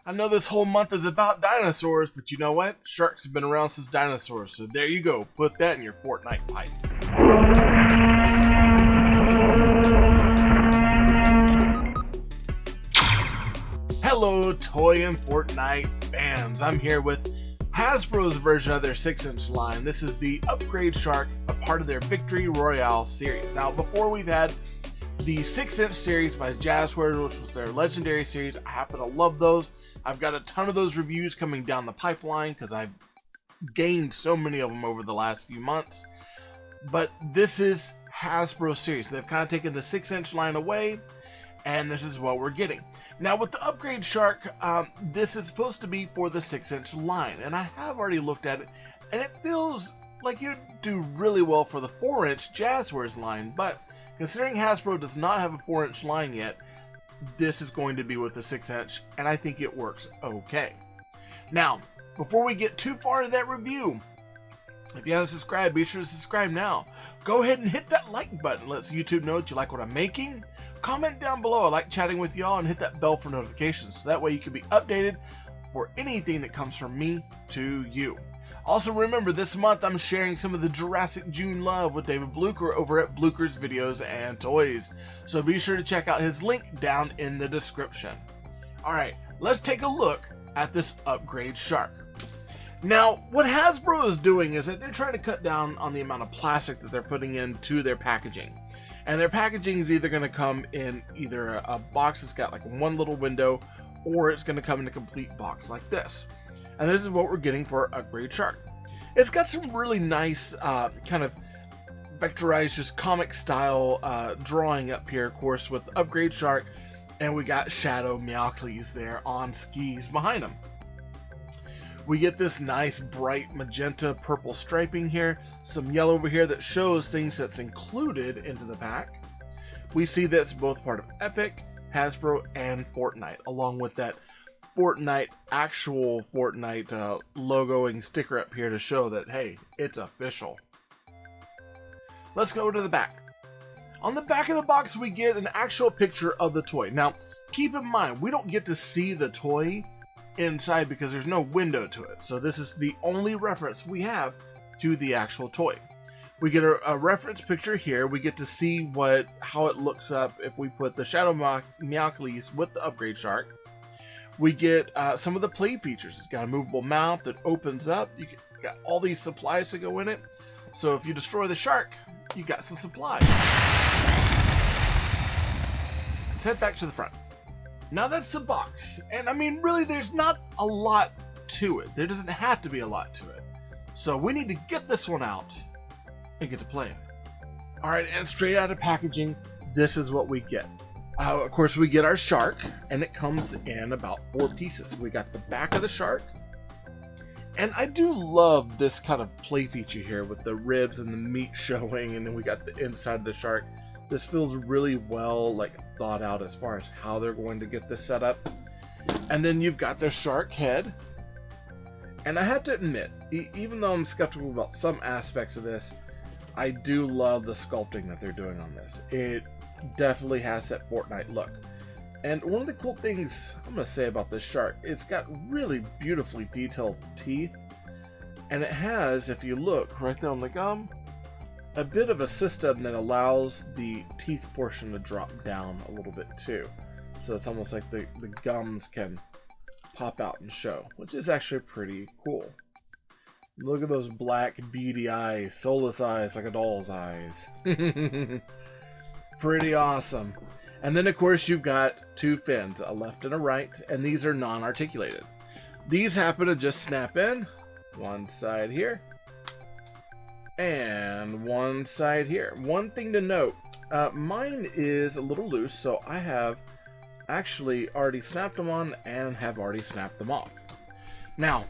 I know this whole month is about dinosaurs, but you know what? Sharks have been around since dinosaurs, so there you go. Put that in your Fortnite pipe. Hello, toy and Fortnite fans. I'm here with Hasbro's version of their 6-inch line. This is the Upgrade Shark, a part of their Victory Royale series. Now, before we've had the 6-inch series by Jazwares, which was their Legendary series. I happen to love those. I've got a ton of those reviews coming down the pipeline because I've gained so many of them over the last few months. But this is Hasbro series. They've kind of taken the 6-inch line away, and this is what we're getting. Now with the Upgrade Shark, this is supposed to be for the 6-inch line, and I have already looked at it, and it feels like you'd do really well for the 4-inch Jazwares line, but considering Hasbro does not have a 4-inch line yet, this is going to be with the 6-inch, and I think it works okay. Now, before we get too far into that review, if you haven't subscribed, be sure to subscribe now. Go ahead and hit that like button. Lets YouTube know that you like what I'm making. Comment down below. I like chatting with y'all, and hit that bell for notifications, so that way you can be updated for anything that comes from me to you. Also remember, this month I'm sharing some of the Jurassic June love with David Blucher over at Blucher's Videos and Toys. So be sure to check out his link down in the description. Alright, let's take a look at this Upgrade Shark. Now, what Hasbro is doing is that they're trying to cut down on the amount of plastic that they're putting into their packaging. And their packaging is either going to come in either a box that's got like one little window, or it's going to come in a complete box like this. And this is what we're getting for our Upgrade Shark. It's got some really nice kind of vectorized, just comic style drawing up here, of course, with Upgrade Shark. And we got Shadow Meowcles there on skis behind him. We get this nice bright magenta purple striping here. Some yellow over here that shows things that's included into the pack. We see that's both part of Epic, Hasbro, and Fortnite, along with that Fortnite, actual Fortnite logoing sticker up here to show that, hey, it's official. Let's go to the back. On the back of the box, we get an actual picture of the toy. Now, keep in mind, we don't get to see the toy inside because there's no window to it. So this is the only reference we have to the actual toy. We get a reference picture here. We get to see how it looks up if we put the Shadow Meowcles with the Upgrade Shark. We get some of the play features. It's got a movable mount that opens up. You got all these supplies to go in it. So if you destroy the shark, you got some supplies. Let's head back to the front. Now that's the box. And I mean, really, there's not a lot to it. There doesn't have to be a lot to it. So we need to get this one out and get to playing. Alright, and straight out of packaging, this is what we get. Of course, we get our shark, and it comes in about 4 pieces. We got the back of the shark, and I do love this kind of play feature here with the ribs and the meat showing, and then we got the inside of the shark. This feels really well thought out as far as how they're going to get this set up. And then you've got the shark head, and I have to admit, even though I'm skeptical about some aspects of this, I do love the sculpting that they're doing on this. It definitely has that Fortnite look. And one of the cool things I'm going to say about this shark, it's got really beautifully detailed teeth, and it has, if you look right there on the gum, a bit of a system that allows the teeth portion to drop down a little bit too. So it's almost like the gums can pop out and show, which is actually pretty cool. Look at those black beady eyes, soulless eyes like a doll's eyes. Pretty awesome. And then of course you've got 2 fins, a left and a right, and these are non-articulated. These happen to just snap in, one side here, and one side here. One thing to note, mine is a little loose, so I have actually already snapped them on and have already snapped them off. Now,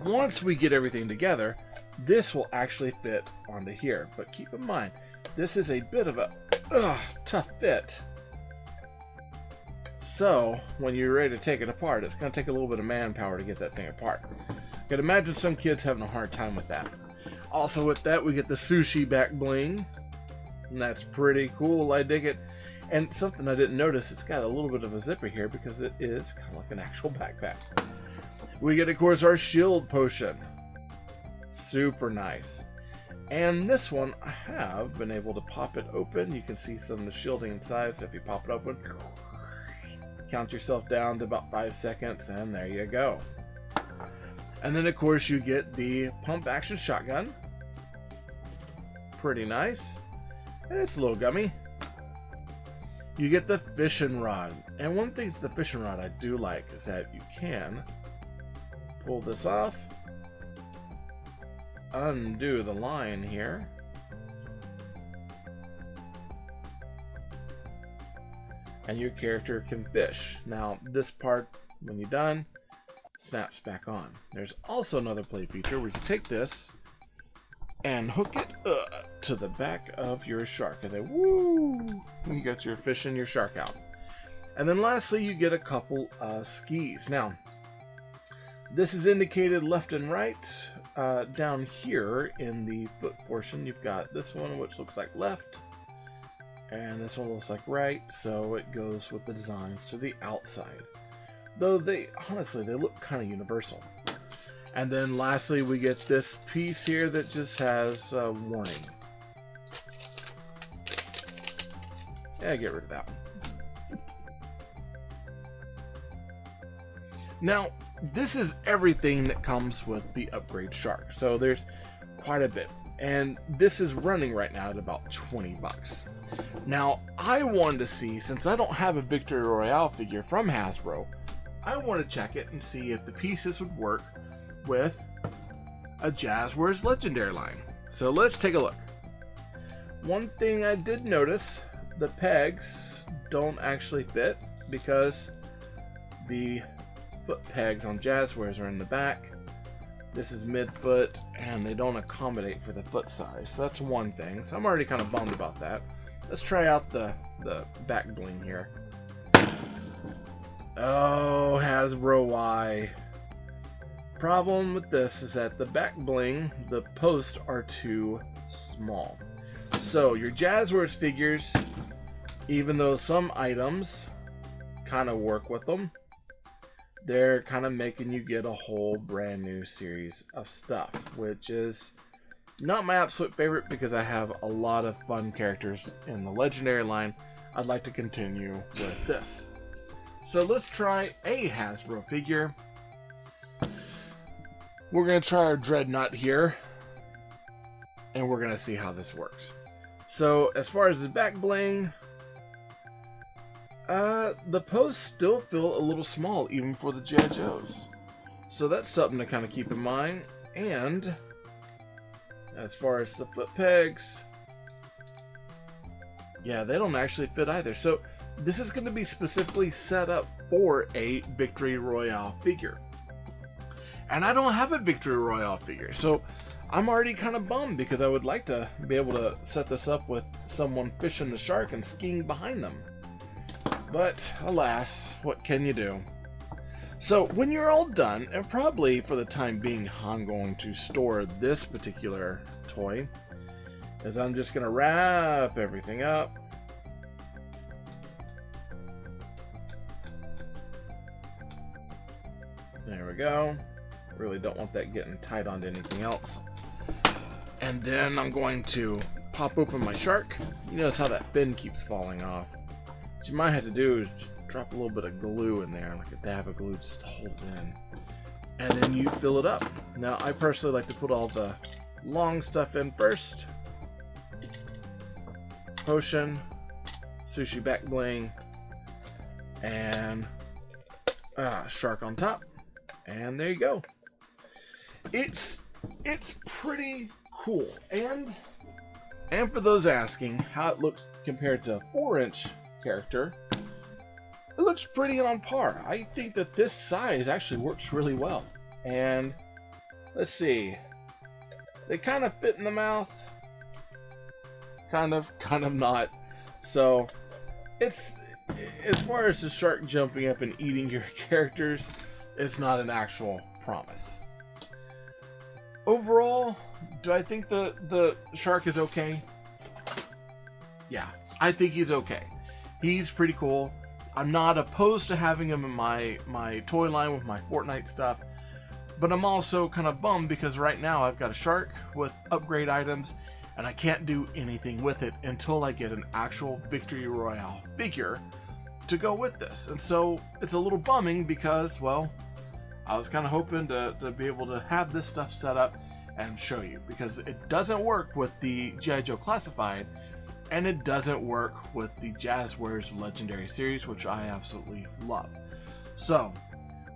once we get everything together, this will actually fit onto here, but keep in mind, this is a bit of a tough fit. So when you're ready to take it apart, it's going to take a little bit of manpower to get that thing apart. I can imagine some kids having a hard time with that. Also with that, we get the sushi back bling, and that's pretty cool. I dig it. And something I didn't notice, it's got a little bit of a zipper here because it is kind of like an actual backpack. We get, of course, our shield potion. Super nice. And this one, I have been able to pop it open. You can see some of the shielding inside, so if you pop it open, count yourself down to about 5 seconds, and there you go. And then, of course, you get the pump action shotgun. Pretty nice. And it's a little gummy. You get the fishing rod. And one thing to the fishing rod I do like is that you can pull this off, undo the line here, and your character can fish. Now, this part, when you're done, snaps back on. There's also another play feature where you can take this and hook it to the back of your shark, and then woo, you got your fish and your shark out. And then lastly, you get a couple skis. Now, this is indicated left and right. Down here in the foot portion, you've got this one, which looks like left, and this one looks like right, so it goes with the designs to the outside. Though they, honestly, they look kind of universal. And then lastly, we get this piece here that just has a warning. Yeah, get rid of that one. Now, this is everything that comes with the upgrade shark. So there's quite a bit. And this is running right now at about 20 bucks. Now, I wanted to see, since I don't have a Victory Royale figure from Hasbro, I want to check it and see if the pieces would work with a Jazwares Legendary line. So let's take a look. One thing I did notice, the pegs don't actually fit because the foot pegs on Jazwares are in the back. This is mid-foot, and they don't accommodate for the foot size. So that's one thing. So I'm already kind of bummed about that. Let's try out the back bling here. Oh, Hasbro, why? Problem with this is that the back bling, the posts are too small. So your Jazwares figures, even though some items kind of work with them, they're kind of making you get a whole brand new series of stuff, which is not my absolute favorite because I have a lot of fun characters in the Legendary line. I'd like to continue with this. So let's try a Hasbro figure. We're going to try our Dreadnought here, and we're going to see how this works. So as far as the back bling, the posts still feel a little small even for the G.I. Joes. So that's something to kind of keep in mind. And as far as the foot pegs, yeah, they don't actually fit either. So this is going to be specifically set up for a Victory Royale figure. And I don't have a Victory Royale figure, so I'm already kind of bummed because I would like to be able to set this up with someone fishing the shark and skiing behind them. But alas, what can you do? So when you're all done, and probably for the time being I'm going to store this particular toy, is I'm just going to wrap everything up. There we go. Really don't want that getting tied onto anything else. And then I'm going to pop open my shark. You notice how that fin keeps falling off. What you might have to do is just drop a little bit of glue in there, like a dab of glue, just to hold it in. And then you fill it up. Now, I personally like to put all the long stuff in first. Potion, sushi back bling, and shark on top. And there you go. It's pretty cool. And for those asking how it looks compared to a 4-inch character, it looks pretty on par. I think that this size actually works really well. And let's see, they kind of fit in the mouth, kind of not. So it's, as far as the shark jumping up and eating your characters, it's not an actual promise. Overall, do I think the shark is okay? Yeah, I think he's okay. He's pretty cool. I'm not opposed to having him in my toy line with my Fortnite stuff, but I'm also kind of bummed because right now I've got a shark with upgrade items and I can't do anything with it until I get an actual Victory Royale figure to go with this. And so it's a little bumming because, well, I was kind of hoping to be able to have this stuff set up and show you, because it doesn't work with the G.I.Joe Classified and it doesn't work with the Jazwares Legendary series, which I absolutely love. So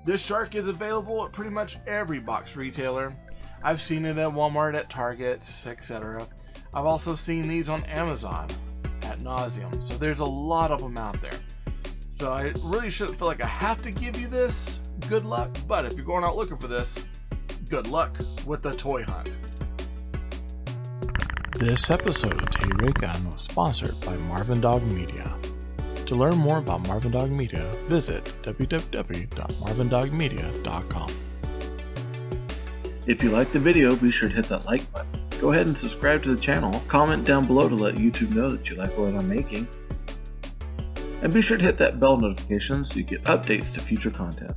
this shark is available at pretty much every box retailer. I've seen it at Walmart, at Targets, etc. I've also seen these on Amazon ad nauseum. So there's a lot of them out there. So I really shouldn't feel like I have to give you this. Good luck. But if you're going out looking for this, good luck with the toy hunt. This episode of Tay Ray Gun was sponsored by Marvin Dog Media. To learn more about Marvin Dog Media, visit www.marvindogmedia.com. If you liked the video, be sure to hit that like button. Go ahead and subscribe to the channel. Comment down below to let YouTube know that you like what I'm making. And be sure to hit that bell notification so you get updates to future content.